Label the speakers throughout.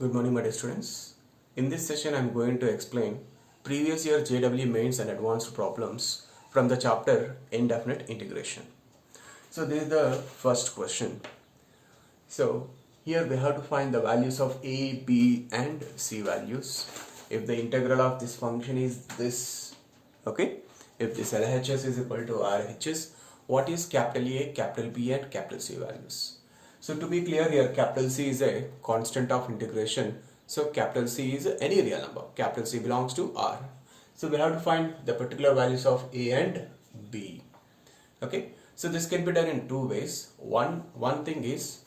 Speaker 1: Good morning, my dear students. In this session, I am going to explain previous year JEE mains and advanced problems from the chapter Indefinite Integration. So, this is the first question. So, here we have to find the values of a, b, and c values. If the integral of this function is this, okay? If this LHS is equal to RHS, what is capital A, capital B, and capital C values? So to be clear here, capital C is a constant of integration. So capital C is any real number. Capital C belongs to R. So we have to find the particular values of A and B. Okay. So this can be done in two ways. One thing is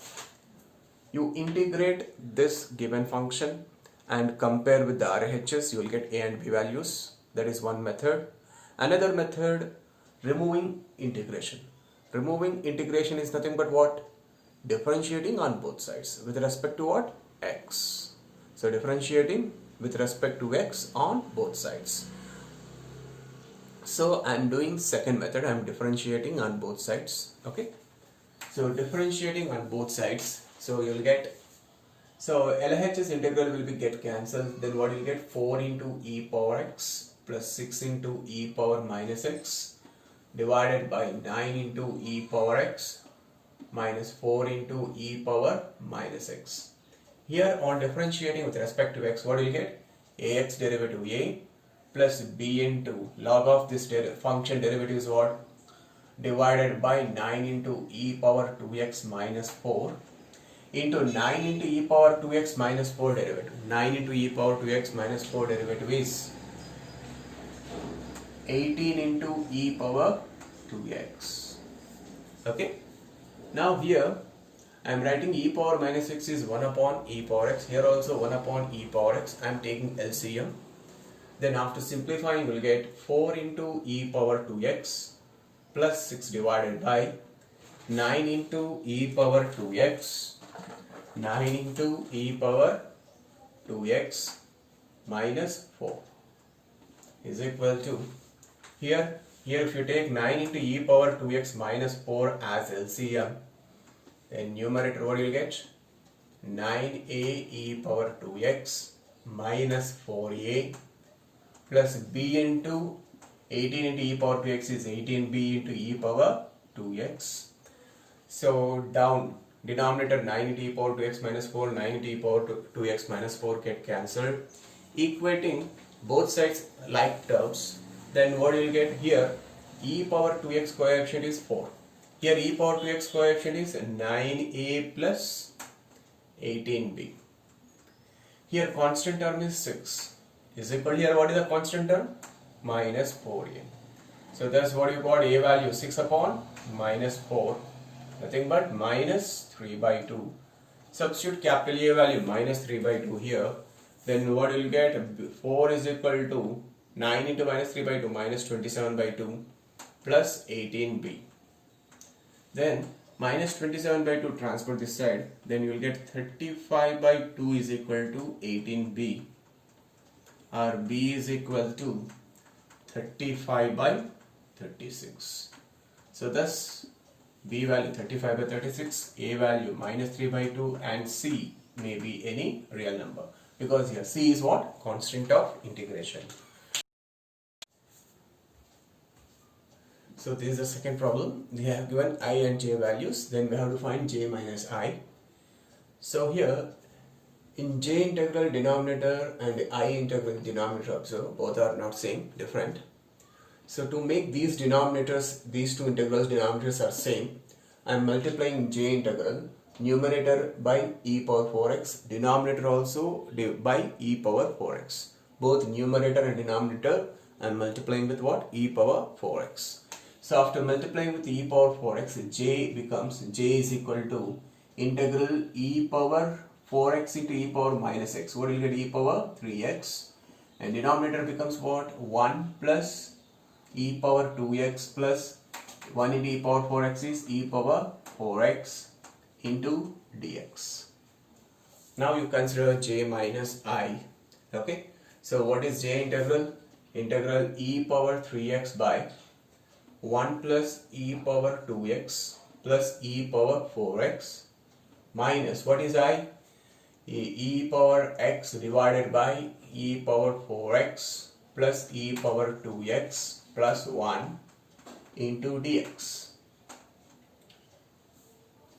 Speaker 1: you integrate this given function and compare with the RHS. You will get A and B values. That is one method. Another method, removing integration. Removing integration is nothing but what? Differentiating on both sides with respect to what? X. So differentiating with respect to x on both sides. So I am doing second method. I am differentiating on both sides. Okay. So differentiating on both sides. So you will get. So LHS integral will be get cancelled. Then what you will get? 4 into e power x plus 6 into e power minus x divided by 9 into e power x minus 4 into e power minus x. Here on differentiating with respect to x, what do you get? Ax derivative a plus b into log of this function derivative is what? Divided by 9 into e power 2x minus 4 into 9 into e power 2x minus 4 derivative. 9 into e power 2x minus 4 derivative is 18 into e power 2x. Okay. Now here I am writing e power minus x is 1 upon e power x. Here also 1 upon e power x. I am taking LCM. Then after simplifying we will get 4 into e power 2x plus 6 divided by 9 into e power 2x 9 into e power 2x minus 4 is equal to here if you take 9 into e power 2x minus 4 as LCM, then numerator what you will get? 9a e power 2x minus 4a plus b into 18 into e power 2x is 18b into e power 2x. So down denominator 9 into e power 2x minus 4, 9 into e power 2x minus 4 get cancelled. Equating both sides like terms. Then what you will get here? E power 2x coefficient is 4. Here e power 2x coefficient is 9a plus 18b. Here constant term is 6. Is equal here what is the constant term? Minus 4a. So that's what you got, a value 6 upon minus 4. Nothing but minus 3 by 2. Substitute capital A value minus 3 by 2 here. Then what you will get? 4 is equal to 9 into minus 3 by 2 minus 27 by 2 plus 18b. Then minus 27 by 2 transfer this side. Then you will get 35 by 2 is equal to 18b. Or b is equal to 35 by 36. So thus b value 35 by 36, a value minus 3 by 2 and c may be any real number. Because here c is what? Constant of integration. So this is the second problem. They have given I and j values. Then we have to find j minus I. So here in j integral denominator and I integral denominator, observe both are not same, different. So to make these denominators, these two integrals denominators are same, I am multiplying j integral numerator by e power 4x, denominator also by e power 4x. Both numerator and denominator I am multiplying with what? E power 4x. So after multiplying with e power 4x, j becomes, j is equal to integral e power 4x into e power minus x. What will you get? E power 3x. And denominator becomes what? 1 plus e power 2x plus 1 into e power 4x is e power 4x into dx. Now you consider j minus I. Okay. So what is j integral? Integral e power 3x by 1 plus e power 2x plus e power 4x minus what is I? e power x divided by e power 4x plus e power 2x plus 1 into dx.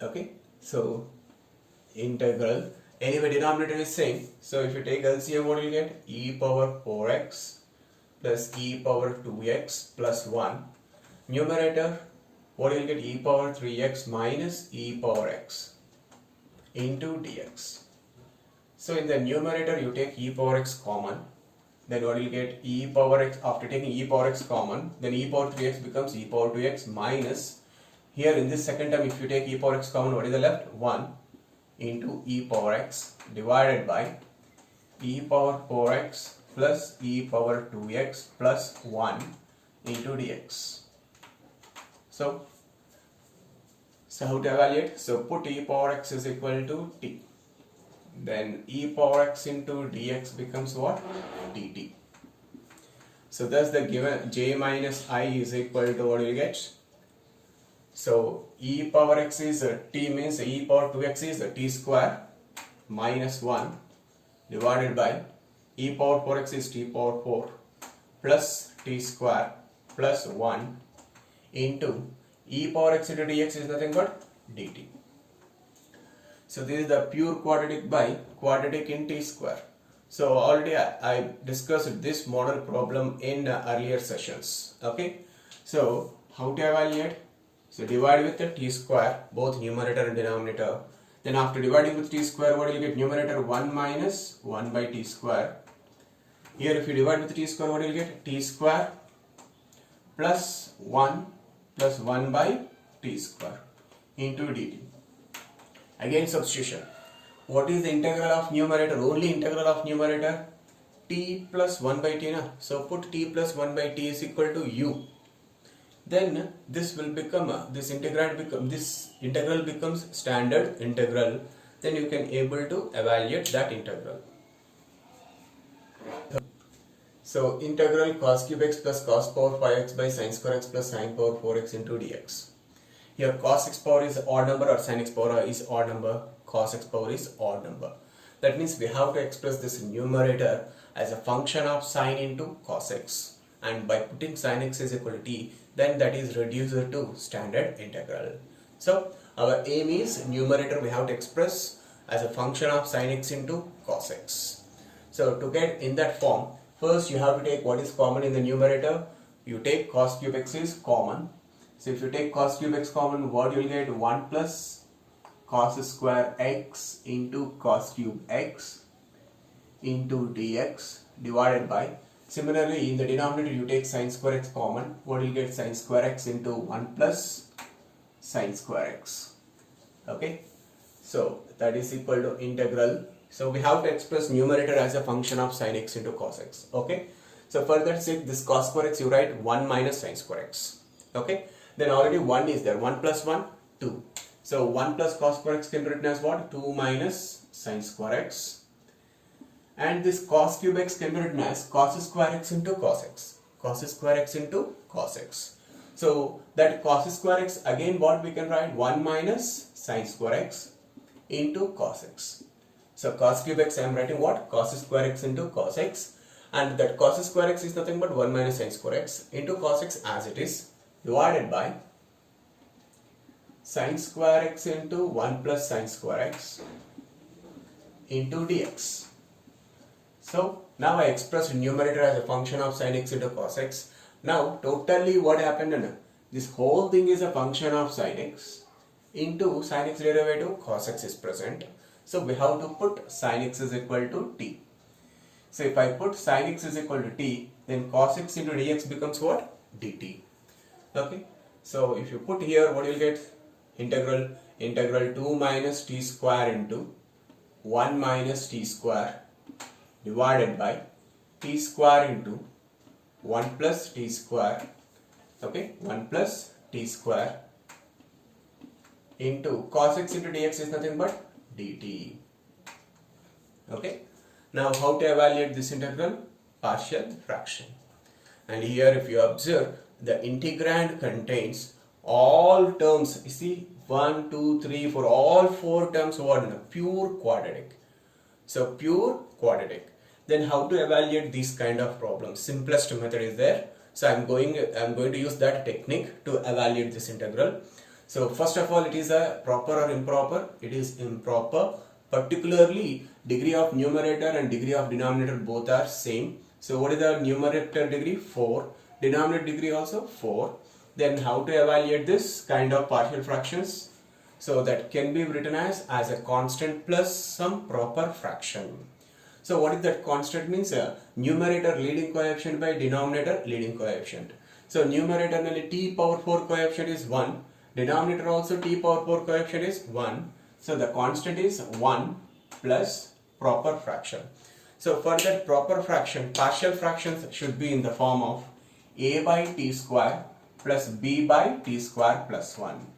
Speaker 1: Okay, so integral, anyway denominator is same, so if you take LCM, what do you get? E power 4x plus e power 2x plus 1. Numerator, what do you get? E power 3x minus e power x into dx. So in the numerator you take e power x common, then what do you get? E power x, after taking e power x common, then e power 3x becomes e power 2x minus, here in this second term if you take e power x common, what is the left? 1 into e power x divided by e power 4x plus e power 2x plus 1 into dx. So how to evaluate? So put e power x is equal to t. Then e power x into dx becomes what? dt. So thus the given j minus I is equal to, what do you get? So e power x is t, means e power 2x is t square minus 1 divided by e power 4x is t power 4 plus t square plus 1 into e power x into dx is nothing but dt. So this is the pure quadratic by quadratic in t square. So already I discussed this model problem in earlier sessions. Okay, so how to evaluate? So divide with the t square, both numerator and denominator. Then after dividing with t square, what will you get? Numerator 1 minus 1 by t square. Here if you divide with t square, what will you get? T square plus 1 plus 1 by t square into dt. Again substitution. What is the integral of numerator? Only integral of numerator t plus 1 by t. Na? So put t plus 1 by t is equal to u. Then this will become this integral becomes standard integral. Then you can able to evaluate that integral. So integral cos cube x plus cos power 5x by sin square x plus sin power 4x into dx. Here cos x power is odd number or sin x power is odd number, cos x power is odd number. That means we have to express this numerator as a function of sin into cos x, and by putting sin x is equal to t, then that is reduced to standard integral. So our aim is numerator we have to express as a function of sin x into cos x. So to get in that form, first you have to take what is common in the numerator. You take cos cube x is common. So if you take cos cube x common, what you will get? 1 plus cos square x into cos cube x into dx divided by, similarly in the denominator you take sin square x common, what will you get? Sin square x into 1 plus sin square x. Okay, so that is equal to integral. So we have to express numerator as a function of sin x into cos x. Okay, so for that sake, this cos square x you write 1 minus sin square x. Okay, then already 1 is there, 1 plus 1, 2. So 1 plus cos square x can be written as what? 2 minus sin square x. And this cos cube x can be written as cos square x into cos x. Cos square x into cos x. So that cos square x, again what we can write? 1 minus sin square x into cos x. So cos cube x I am writing what? Cos square x into cos x, and that cos square x is nothing but 1 minus sin square x into cos x as it is, divided by sin square x into 1 plus sin square x into dx. So now I expressed numerator as a function of sin x into cos x. Now totally what happened? This whole thing is a function of sin x into sin x derivative cos x is present. So we have to put sin x is equal to t. So if I put sin x is equal to t, then cos x into dx becomes what? dt. Okay, so if you put here, what you will get? Integral 2 minus t square into 1 minus t square divided by t square into 1 plus t square. Okay, 1 plus t square into cos x into dx is nothing but dt. Okay, now how to evaluate this integral? Partial fraction. And here if you observe, the integrand contains all terms. You see 1, 2, 3, 4, all 4 terms what? Pure quadratic. So pure quadratic. Then how to evaluate these kind of problems? Simplest method is there. So I'm going to use that technique to evaluate this integral. So first of all, it is a proper or improper? It is improper. Particularly degree of numerator and degree of denominator both are same. So what is the numerator degree? 4. Denominator degree also 4. Then how to evaluate this kind of partial fractions? So that can be written as a constant plus some proper fraction. So what is that constant means? Numerator leading coefficient by denominator leading coefficient. So numerator t power 4 coefficient is 1. Denominator also t power 4 coefficient is 1. So the constant is 1 plus proper fraction. So for that proper fraction, partial fractions should be in the form of a by t square plus b by t square plus 1.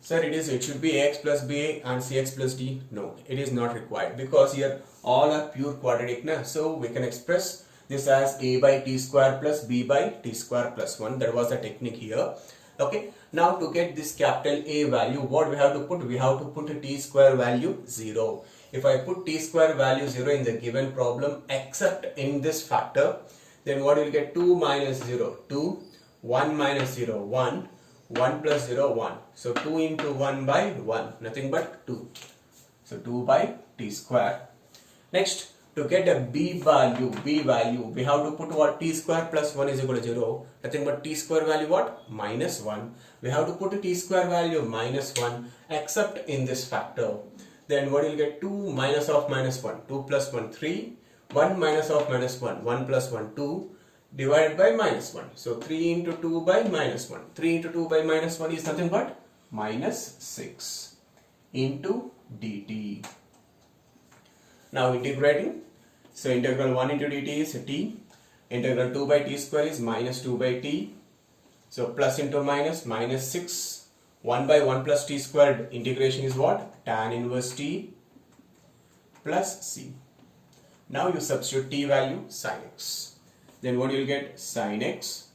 Speaker 1: Sir, it should be ax plus b and cx plus d. No, it is not required because here all are pure quadratic. So we can express this as a by t square plus b by t square plus 1. That was the technique here. Okay. Now to get this capital A value, what we have to put? We have to put a t square value 0. If I put t square value 0 in the given problem except in this factor, then what will get? 2 minus 0, 2, 1 minus 0, 1. 1 plus 0, 1. So 2 into 1 by 1, nothing but 2. So 2 by t square. Next, to get a b value, we have to put what? T square plus 1 is equal to 0. Nothing but t square value what? Minus 1. We have to put a t square value minus 1 except in this factor. Then what will get? 2 minus of minus 1. 2 plus 1, 3. 1 minus of minus 1. 1 plus 1, 2. Divided by minus 1. So 3 into 2 by minus 1. 3 into 2 by minus 1 is nothing but minus 6 into dt. Now integrating. So integral 1 into dt is t. Integral 2 by t square is minus 2 by t. So plus into minus, minus 6. 1 by 1 plus t squared integration is what? Tan inverse t plus c. Now you substitute t value sin x. Then what you will get? Sin x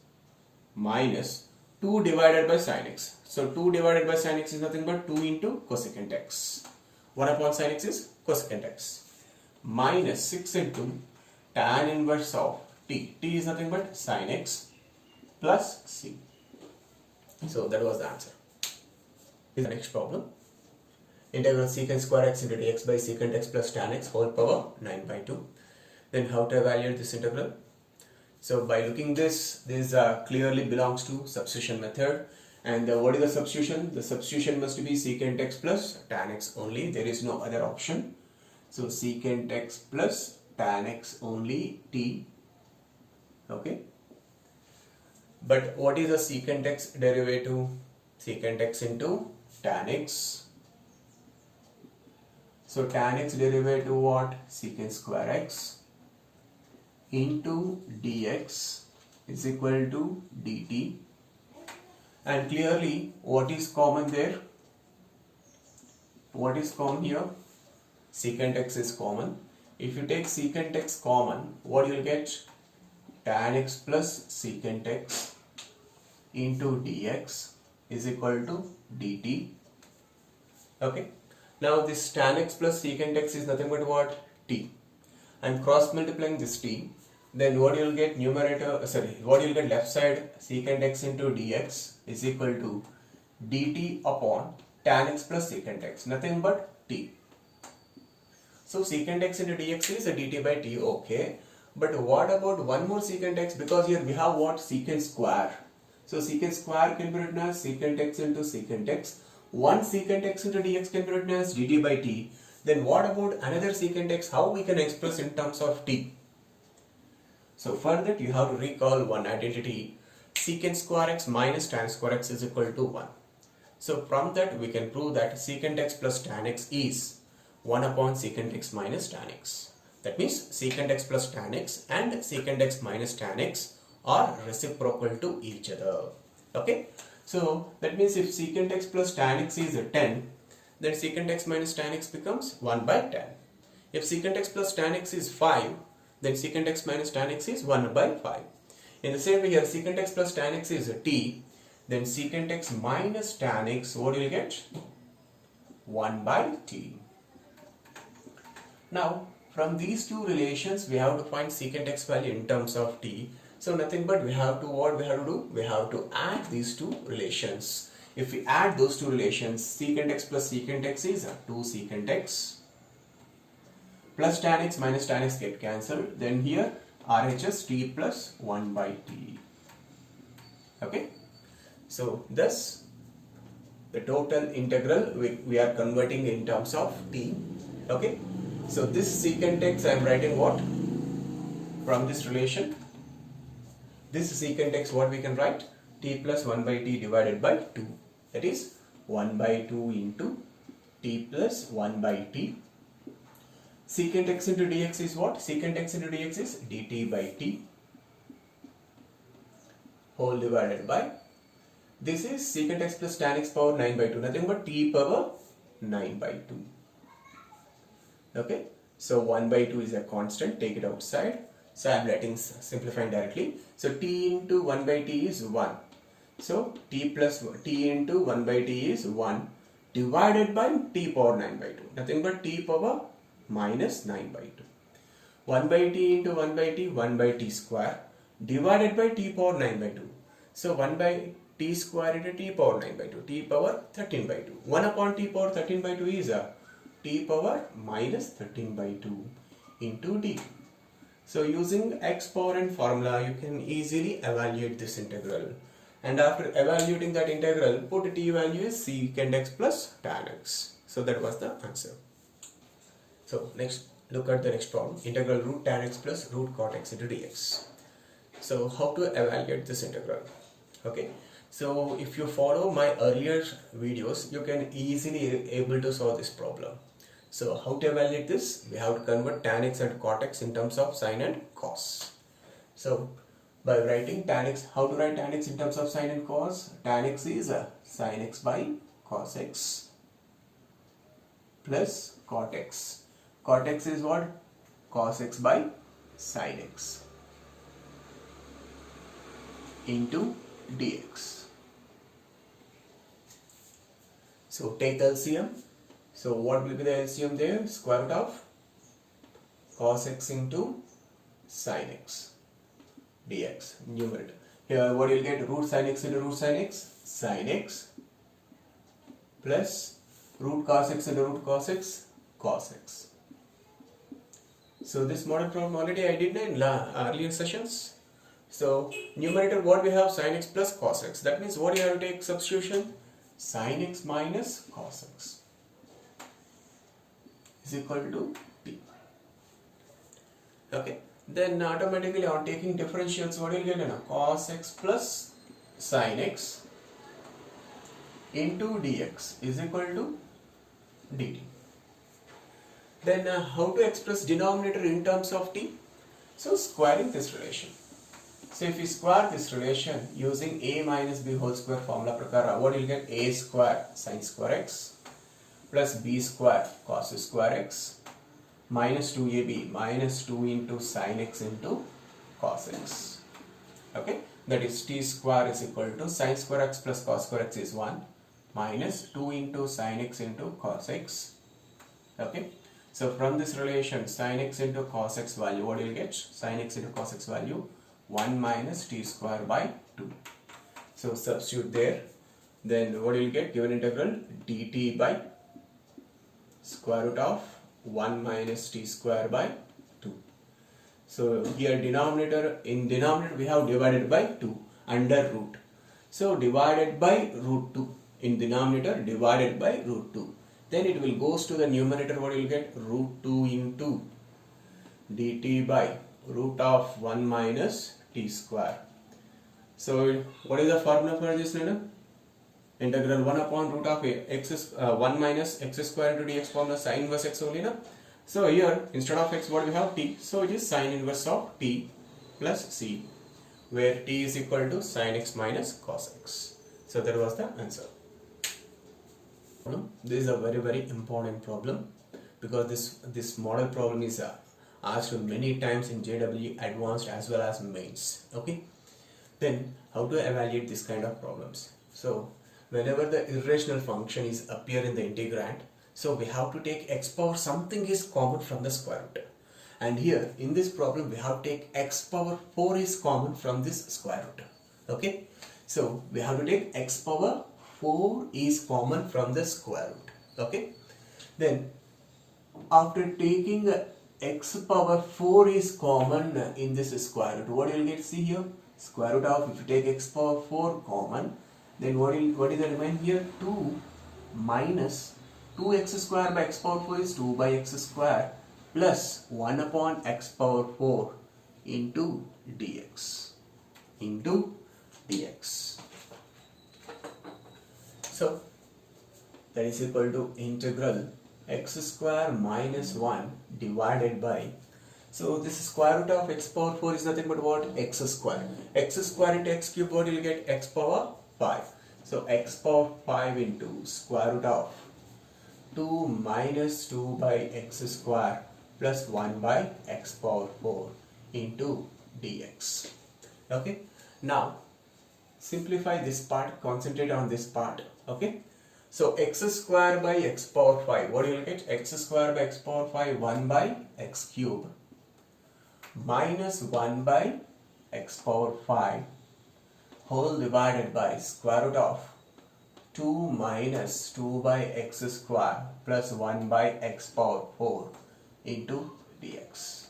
Speaker 1: minus 2 divided by sin x. So 2 divided by sin x is nothing but 2 into cosecant x. 1 upon sin x is cosecant x. Minus 6 into tan inverse of t. T is nothing but sin x plus c. So that was the answer. This is the next problem. Integral secant square x into dx by secant x plus tan x whole power 9 by 2. Then how to evaluate this integral? So by looking this clearly belongs to substitution method. And what is the substitution? The substitution must be secant x plus tan x only. There is no other option. So secant x plus tan x only t. Okay. But what is the secant x derivative? Secant x into tan x. So tan x derivative what? Secant square x into dx is equal to dt. And clearly what is common there? What is common here? Secant x is common. If you take secant x common, what you will get? Tan x plus secant x into dx is equal to dt. Okay. Now this tan x plus secant x is nothing but what? T. I'm cross multiplying this t. Then what you will get? What you will get left side? Secant x into dx is equal to dt upon tan x plus secant x. Nothing but t. So secant x into dx is a dt by t. Okay. But what about one more secant x? Because here we have what? Secant square. So secant square can be written as secant x into secant x. One secant x into dx can be written as dt by t. Then what about another secant x? How we can express in terms of t? So for that you have to recall one identity. Secant square x minus tan square x is equal to 1. So from that we can prove that secant x plus tan x is 1 upon secant x minus tan x. That means secant x plus tan x and secant x minus tan x are reciprocal to each other. Okay. So that means if secant x plus tan x is 10, then secant x minus tan x becomes 1 by 10. If secant x plus tan x is 5, then secant x minus tan x is 1 by 5. In the same way here, secant x plus tan x is t, then secant x minus tan x, what do you get? 1 by t. Now from these two relations we have to find secant x value in terms of t. So nothing but we have to do? We have to add these two relations. If we add those two relations, secant x plus secant x is 2 secant x plus tan x minus tan x get cancelled. Then here RHS t plus 1 by t. Okay. So thus the total integral we are converting in terms of t. Okay. So this secant x I am writing what? From this relation. This secant x what we can write? T plus 1 by t divided by 2. That is 1 by 2 into t plus 1 by t. Secant x into dx is what? Secant x into dx is dt by t whole divided by, this is secant x plus tan x power 9 by 2, nothing but t power 9 by 2. Okay, so 1 by 2 is a constant, take it outside. So I am writing, simplifying directly. So t into 1 by t is 1. So t into 1 by t is 1 divided by t power 9 by 2, nothing but t power minus 9 by 2. 1 by t into 1 by t, 1 by t square divided by t power 9 by 2. So 1 by t square into t power 9 by 2, t power 13 by 2. 1 upon t power 13 by 2 is t power minus 13 by 2 into d. So using x power n formula, you can easily evaluate this integral. And after evaluating that integral, put t value is secant x plus tan x. So that was the answer. So next, look at the next problem. Integral root tan x plus root cot x into dx. So how to evaluate this integral? Okay. So if you follow my earlier videos, you can easily able to solve this problem. So how to evaluate this? We have to convert tan x and cot x in terms of sine and cos. So by writing tan x, how to write tan x in terms of sine and cos? Tan x is sine x by cos x plus cot x. Cot x is what? Cos x by sine x into dx. So take LCM. So what will be the LCM there? Square root of cos x into sine x dx, numerator. Here what you will get? Root sine x into root sine x, sine x plus root cos x into root cos x, cos x. So this model problem already I did in earlier sessions. So numerator what we have? Sin x plus cos x. That means what you have to take substitution? Sin x minus cos x is equal to t. Okay. Then automatically on taking differentials, what you will get? Cos x plus sin x into dx is equal to dt. Then how to express denominator in terms of t? So squaring this relation. So if we square this relation using a minus b whole square formula prakara, what you will get? A square sin square x plus b square cos square x minus 2ab minus 2 into sin x into cos x. Okay, that is t square is equal to sin square x plus cos square x is 1 minus 2 into sin x into cos x. Okay, so from this relation sin x into cos x value, what do you get? Sin x into cos x value 1 minus t square by 2. So substitute there. Then what do you get? Given integral dt by square root of 1 minus t square by 2. So here denominator, in denominator we have divided by 2 under root. So divided by root 2 in denominator, divided by root 2. Then it will goes to the numerator. What you will get? Root 2 into dt by root of 1 minus t square. So what is the formula for this? Integral 1 upon root of x 1 minus x square into dx formula sin inverse x only. So here instead of x what we have t. So it is sin inverse of t plus c, where t is equal to sin x minus cos x. So that was the answer. This is a very important problem because this model problem is asked many times in JEE advanced as well as mains. Okay, then how to evaluate this kind of problems? So whenever the irrational function is appear in the integrand, So we have to take x power something is common from the square root. And here in this problem we have to take x power 4 is common from this square root. Okay. So we have to take x power 4 is common from the square root. Okay. Then after taking x power 4 is common in this square root, what you will get? See here, square root of, if you take x power 4 common, then what is the remain here? 2 minus 2x square by x power 4 is 2 by x square plus 1 upon x power 4 into dx. So that is equal to integral x square minus 1 divided by, so this square root of x power 4 is nothing but what? X square. X square into x cube, what you will get? X power 5. So x power 5 into square root of 2 minus 2 by x square plus 1 by x power 4 into dx. Okay. Now simplify this part, concentrate on this part. Okay. So x square by x power 5, what do you will get? X square by x power 5, 1 by x cube minus 1 by x power 5 whole divided by square root of 2 minus 2 by x square plus 1 by x power 4 into dx.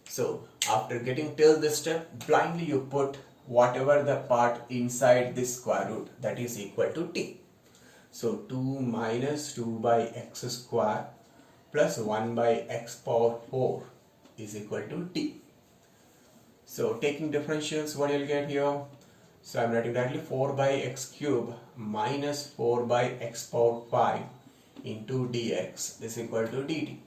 Speaker 1: So after getting till this step, blindly you put whatever the part inside this square root, that is equal to t. So 2 minus 2 by x square plus 1 by x power 4 is equal to t. So taking differentials, what you will get here? So I am writing directly 4 by x cube minus 4 by x power 5 into dx is equal to dt.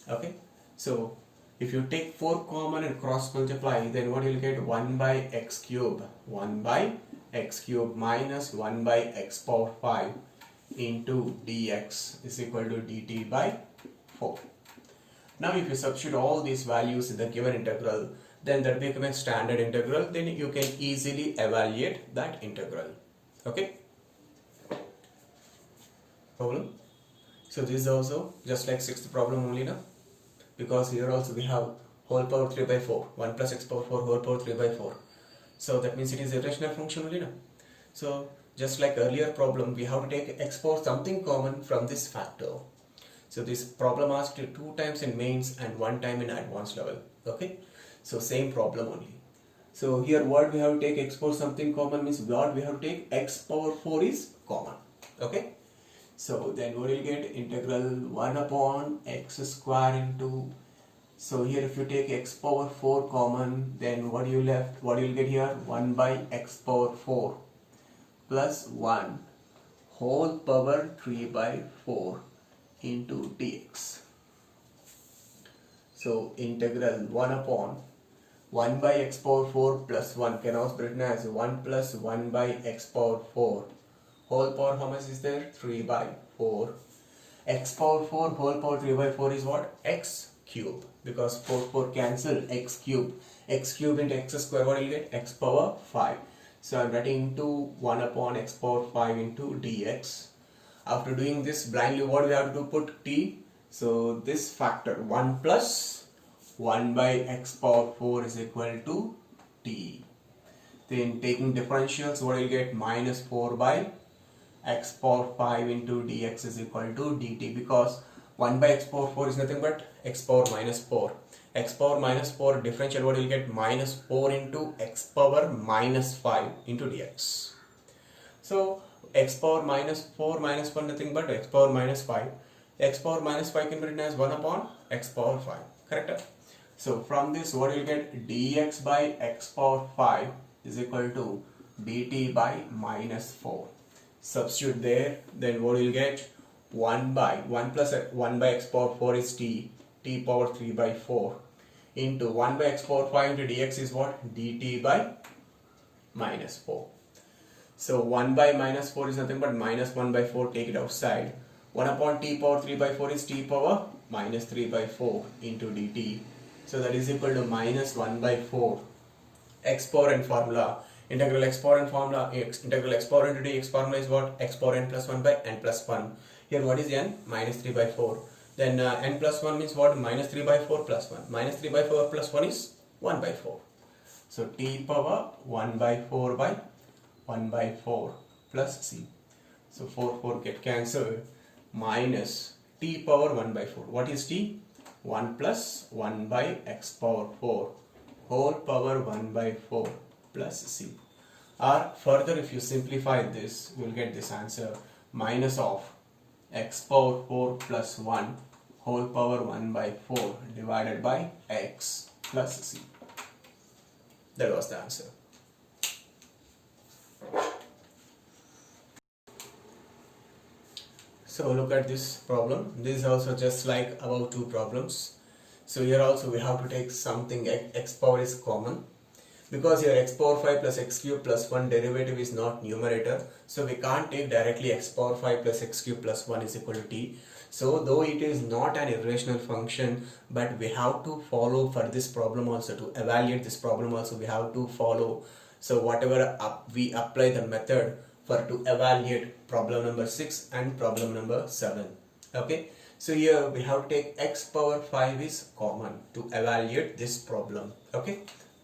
Speaker 1: Okay. So if you take 4 common and cross multiply, then what you will get? 1 by x cube. 1 by x cube minus 1 by x power 5 into dx is equal to dt by 4. Now if you substitute all these values in the given integral, then that becomes a standard integral. Then you can easily evaluate that integral. Okay. Problem. So this is also just like sixth problem only now, because here also we have whole power 3 by 4, 1 plus x power 4 whole power 3 by 4. So that means it is a rational function only now. So just like earlier problem, we have to take x power something common from this factor. So this problem asked 2 times in mains and 1 time in advanced level. Okay. So same problem only. So here what we have to take x power something common means what we have to take x power 4 is common. Okay. So then what will get? Integral 1 upon x square into, so here if you take x power 4 common, then what you left? What you will get here? 1 by x power 4 plus 1 whole power 3 by 4 into dx. So integral 1 upon 1 by x power 4 plus 1 can also be written as 1 plus 1 by x power 4 whole power, how much is there? 3 by 4. X power 4 whole power 3 by 4 is what? X cube, because 4 cancel, x cube into x square, what will you get? X power 5. So I am writing into 1 upon x power 5 into dx. After doing this blindly, what we have to do? Put t. So this factor 1 plus 1 by x power 4 is equal to t. Then taking differentials, what will you get? Minus 4 by x power 5 into dx is equal to dt, because 1 by x power 4 is nothing but x power minus 4. X power minus 4 differential, what you will get? Minus 4 into x power minus 5 into dx. So x power minus 4 minus 1 nothing but x power minus 5. X power minus 5 can be written as 1 upon x power 5. Correct? So from this, what you will get? Dx by x power 5 is equal to dt by minus 4. Substitute there, then what you will get? 1 plus 1 by x power 4 is t power 3 by 4 into 1 by x power 5 into dx is what? dt by minus 4. So 1 by minus 4 is nothing but minus 1 by 4, take it outside. 1 upon t power 3 by 4 is t power minus 3 by 4 into dt. So that is equal to minus 1 by 4. X power and formula, Integral exponent formula, integral exponent to dx formula is what? X power n plus 1 by n plus 1. Here what is n? Minus 3 by 4. Then n plus 1 means what? Minus 3 by 4 plus 1. Minus 3 by 4 plus 1 is 1 by 4. So t power 1 by 4 by 1 by 4 plus c. So 4 get cancelled. Minus t power 1 by 4. What is t? 1 plus 1 by x power 4 whole power 1 by 4 plus c. Or further, if you simplify this, you will get this answer: minus of x power 4 plus 1 whole power 1 by 4 divided by x plus c. That was the answer. So look at this problem. This is also just like above two problems. So here also we have to take something, x power is common. Because here x power 5 plus x cube plus 1 derivative is not numerator, so we can't take directly x power 5 plus x cube plus 1 is equal to t. So though it is not an irrational function, but we have to follow for this problem also, to evaluate this problem also we have to follow. So whatever we apply the method for to evaluate problem number 6 and problem number 7. Okay. So here we have to take x power 5 is common to evaluate this problem. Okay.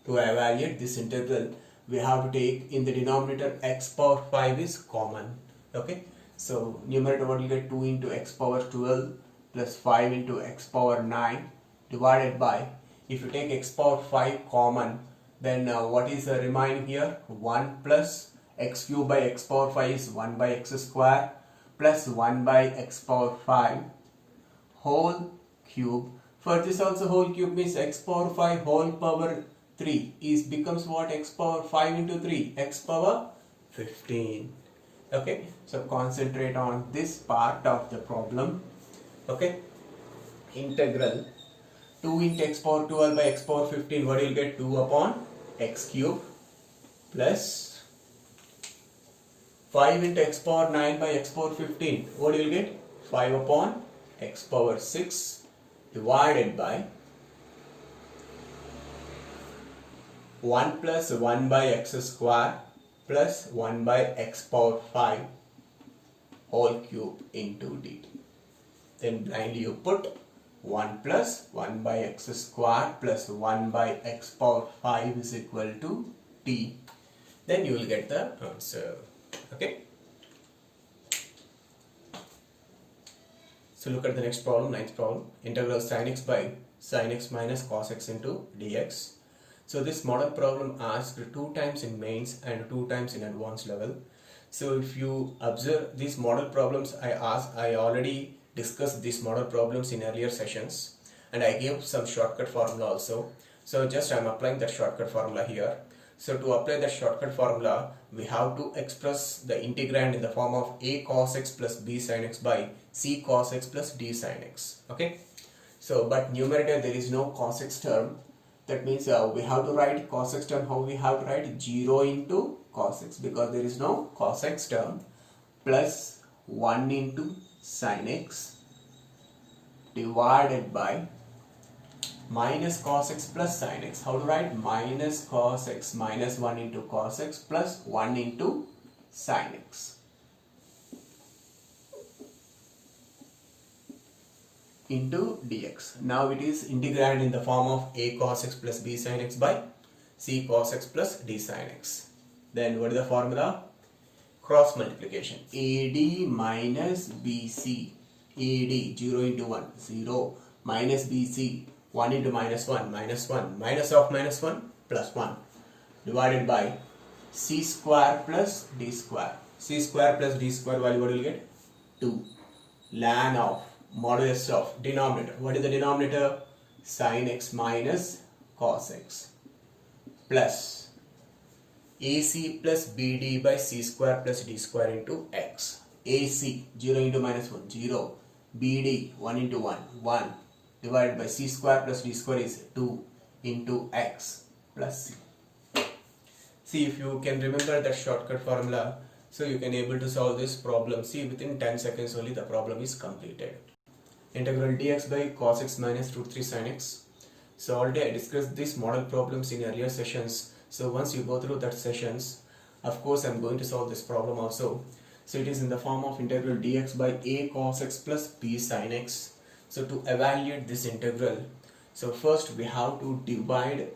Speaker 1: To evaluate this integral, we have to take in the denominator x power 5 is common. Okay. So numerator what you get, 2 into x power 12 plus 5 into x power 9 divided by, if you take x power 5 common, then what is the remaining here? 1 plus x cube by x power 5 is 1 by x square plus 1 by x power 5 whole cube. For this also whole cube means x power 5 whole power 3 is becomes what? X power 5 into 3, x power 15. Okay, so concentrate on this part of the problem. Okay, integral 2 into x power 12 by x power 15, what you will get? 2 upon x cube plus 5 into x power 9 by x power 15, what you will get? 5 upon x power 6 divided by 1 plus 1 by x square plus 1 by x power 5 whole cube into dt. Then blindly you put 1 plus 1 by x square plus 1 by x power 5 is equal to t. Then you will get the answer. Okay. So look at the next problem, ninth problem. Integral sin x by sin x minus cos x into dx. So this model problem asked 2 times in mains and 2 times in advanced level. So if you observe these model problems I already discussed these model problems in earlier sessions, and I gave some shortcut formula also. So just I am applying that shortcut formula here. So to apply that shortcut formula, we have to express the integrand in the form of a cos x plus b sin x by c cos x plus d sin x. Okay. So but numerator there is no cos x term. That means we have to write cos x term. How we have to write? 0 into cos x, because there is no cos x term, plus 1 into sin x divided by minus cos x plus sin x. How to write? Minus cos x minus 1 into cos x plus 1 into sin x into dx. Now it is integrated in the form of a cos x plus b sin x by c cos x plus d sin x. Then what is the formula? Cross multiplication. AD minus BC. AD 0 into 1 0 minus BC 1 into minus 1 minus 1 minus of minus 1 plus 1 divided by c square plus d square. C square plus d square value what you will get? 2 ln of modulus of denominator. What is the denominator? Sin x minus cos x plus AC plus BD by c square plus d square into x. AC 0 into minus 1 0, BD 1 into 1 1 divided by c square plus d square is 2 into x plus c. See, if you can remember that shortcut formula, so you can able to solve this problem. See, within 10 seconds only the problem is completed. Integral dx by cos x minus root 3 sin x. So already I discussed these model problems in earlier sessions. So once you go through that sessions, of course I'm going to solve this problem also. So it is in the form of integral dx by a cos x plus b sin x. So to evaluate this integral, so first we have to divide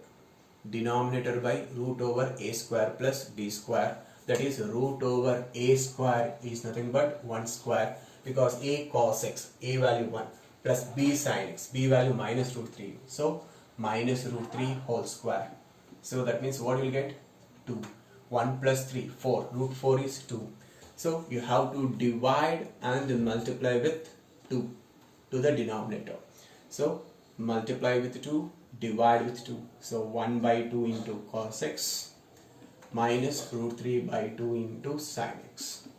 Speaker 1: denominator by root over a square plus b square. That is, root over a square is nothing but 1 square, because a cos x, a value 1, plus b sin x, b value minus root 3. So minus root 3 whole square. So that means what you will get? 2. 1 plus 3, 4. Root 4 is 2. So you have to divide and multiply with 2 to the denominator. So multiply with 2, divide with 2. So 1 by 2 into cos x minus root 3 by 2 into sin x.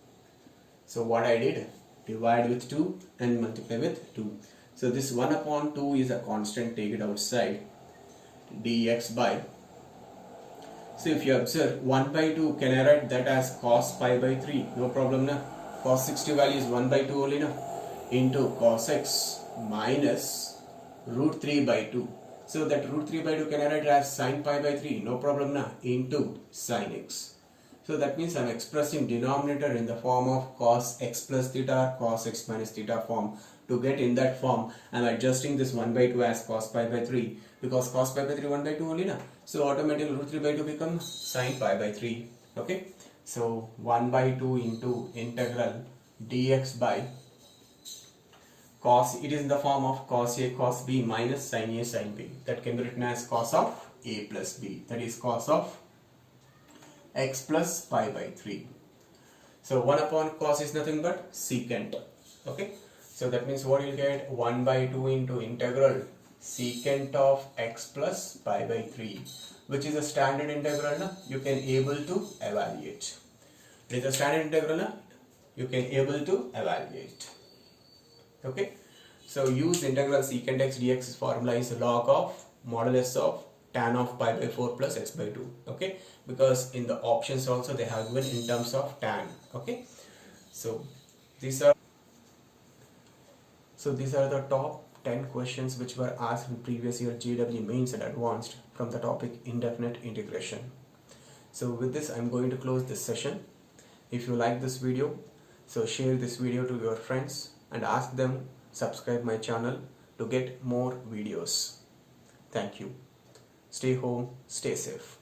Speaker 1: So what I did? Divide with 2 and multiply with 2. So this 1 upon 2 is a constant, take it outside. Dx by, so if you observe 1 by 2, can I write that as cos pi by 3? No problem na. Cos 60 value is 1 by 2 only na. Into cos x minus root 3 by 2. So that root 3 by 2 can I write as sin pi by 3? No problem na. Into sin x. So that means I am expressing denominator in the form of cos x plus theta, cos x minus theta form. To get in that form, I am adjusting this 1 by 2 as cos pi by 3, because cos pi by 3 1 by 2 only na. So automatically root 3 by 2 becomes sin pi by 3. Okay. So 1 by 2 into integral dx by cos, it is in the form of cos a cos b minus sin a sin b. That can be written as cos of a plus b. That is cos of x plus pi by 3. So 1 upon cos is nothing but secant. Okay. So that means what you get? 1 by 2 into integral secant of x plus pi by 3, which is a standard integral na? You can able to evaluate. It is a standard integral na? You can able to evaluate. Okay. So use integral secant x dx formula is log of modulus of tan of pi by 4 plus x by 2. Okay. Because in the options also they have given in terms of tan. Okay. So these are the top 10 questions which were asked in previous year JEE mains and advanced from the topic indefinite integration. So with this I am going to close this session. If you like this video, so share this video to your friends and ask them subscribe my channel to get more videos. Thank you. Stay home, stay safe.